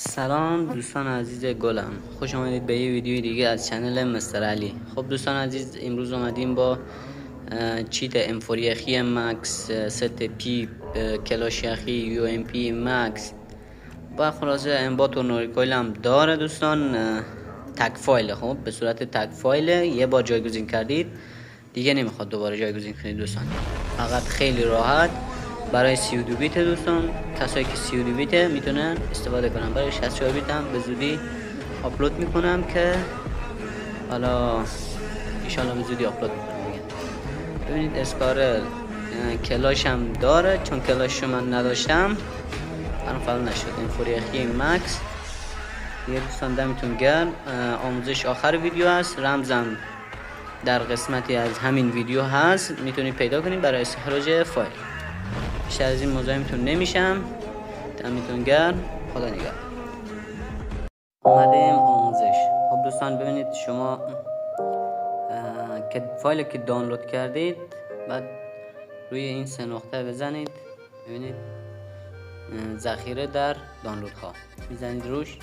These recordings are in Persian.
سلام دوستان عزیز گلم، خوش آمدید به یه ویدیو دیگه از چنل مستر علی. خب دوستان عزیز، امروز اومدیم با چیت امفوری یخی مکس ست پی کلاش یخی یو ام پی مکس و خلاصه انبات و نوریکویل هم داره دوستان. تک فایل، خب به صورت تک فایل یه بار جایگزین کردید دیگه نمیخواد دوباره جایگزین کنید دوستان. فقط خیلی راحت برای 32 بیت دوستان، کسایی که 32 بیت میتونن استفاده کنن. برای 64 بیت هم به زودی آپلود میکنم که حالا انشالله به زودی آپلود میکنم دیگه. ببینید اسکارل کلاش هم داره، چون کلاشو من نداشتم برام فعال نشد. انفوریخی مکس دیگه دوستان، دمتون گرم. آموزش آخر ویدیو هست، رمزم در قسمتی از همین ویدیو هست، میتونید پیدا کنید برای استخراج فایل. بیشتر از این مزاحمتون نمیشم. دمتون گرم، خدا نگهدار. اومدیم آموزش. خب دوستان ببینید، شما که فایل که دانلود کردید بعد روی این سه نقطه بزنید، ببینید ذخیره در دانلود ها، میزنید روش،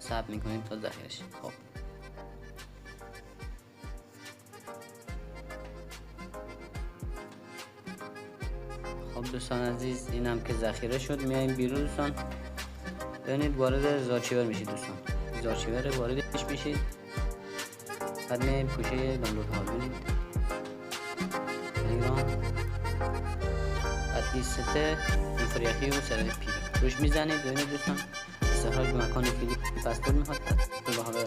ثبت میکنید تا ذخیره شه. خب دوستان عزیز، اینم که ذخیره شد، میایم بیرون دوستان. ببینید وارد زارچیور میشید دوستان، زارچیور واردش میشید، بعد میایم پوشه دانلود ها، ببینید ایران، بعد این سته انفوریخی و سر پی روش میزنید. ببینید دوستان استخراج به مکان کلیک پاسپورت میخواد، به حالا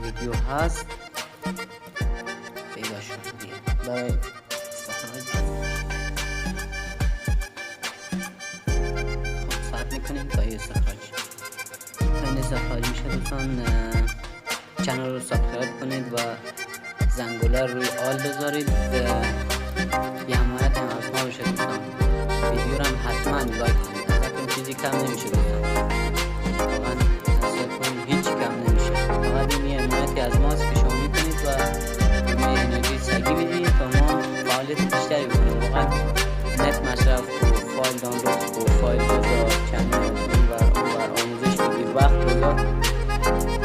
ویدیو هست پیدا شد دیگه. برای میکنیم تا استخراج میشه دوستان. چنل رو سابسکرایب کنید و زنگوله روی آل بذارید، بی حمایت هم از ما بشه دوستان. ویدیو رو هم حتما لایک کنید، ازتون چیزی کم نمیشه دوستان، واقعا ازتون هیچ کم نمیشه. فقط این حمایتی از ماست که شما میکنید و ما انرژی سگی میدید تا ما فعالیت بیشتری بکنیم. واقعا نت مصرف و فایل دانلود و فایل بذار چنل و آموزش بگیر وقت بذار،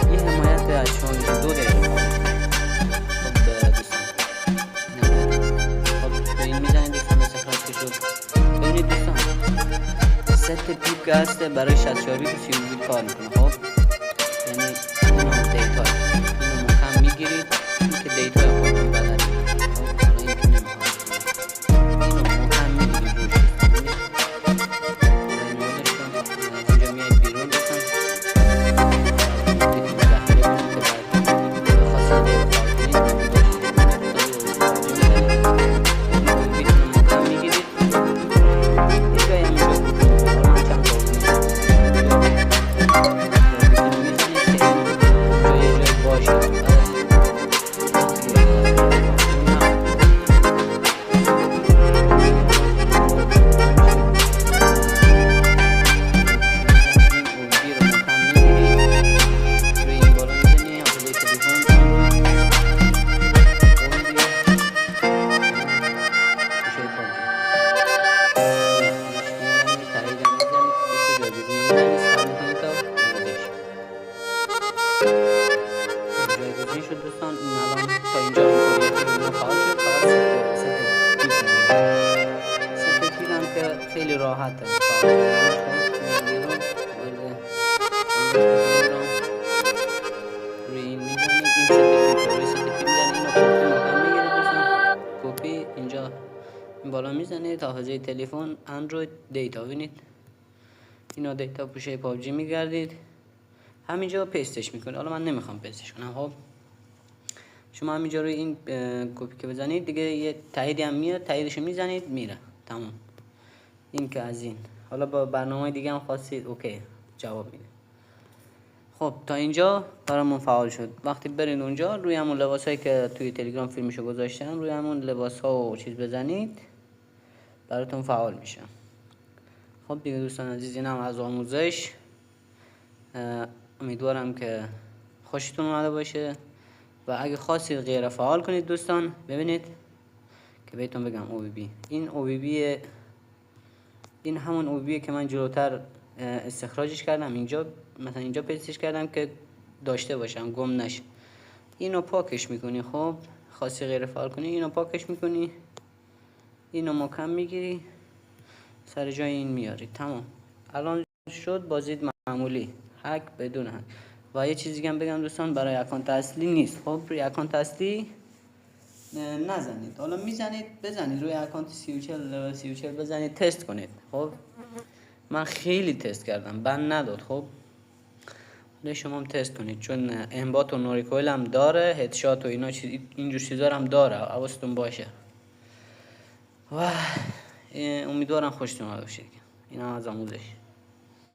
این حمایت از شما میشه 2 دقیقه. خب دوستان، خب به این میزنید دوستان، استخراج که شد. ببینید دوستان ست پیپ که هسته برای 64 بیت و 32 بیت کار میکنه. خب یعنی اینو دیتا اینو مکم میگیرید، این که دیتا خودتون بلدید. دوستان این الان تا اینجا فعال شد. فقط ست پیپ هم که خیلی راحته روی این میزنید، این ست پیپ روی ست پیپ میزنید، اینو کپی مکان میگیرید دوستان، کپی اینجا این بالا میزنید تا حوزه تلفن اندروید دیتا، ببینید اینو دیتا پوشه پابجی میگردید، همینجا پیستش میکنید. حالا من نمیخوام پیستش کنم. خب شما همینجا روی این کپی که بزنید دیگه یه تاییدی هم میاد، تاییدشو میزنید میره، تمام. این که از این. حالا با برنامه دیگه هم خواستید اوکی جواب میده. خب تا اینجا برامون فعال شد. وقتی برید اونجا روی همون لباسایی که توی تلگرام فیلمشو گذاشتم، روی همون لباسا و چیز بزنید براتون فعال میشه. خب دیگه دوستان عزیز، اینم از آموزش. امیدوارم که خوشتون اومده باشه و اگه خواستید غیر فعال کنید دوستان، ببینید که بهتون بگم OBB، این OBB این همون OBB که من جلوتر استخراجش کردم اینجا، مثلا اینجا پیستش کردم که داشته باشم گم نشه. اینو پاکش میکنی. خب خاصی غیر فعال کنی اینو پاکش میکنی، اینو محکم میگیری سر جای این میاری. تمام. الان شد بازدید معمولی، هک بدون هک. و یه چیزی هم بگم دوستان، برای اکانت اصلی نیست. خب روی اکانت اصلی نزنید. حالا میزنید بزنید روی اکانت 3040 بزنید تست کنید. خب من خیلی تست کردم بند نداد. خب حالا شما هم تست کنید، چون انبات و نوریکویل هم داره، هدشات و اینا اینجور چیزا هم داره، حواستون باشه. و امیدوارم خوشتون اومده باشه. اینا از آموزش.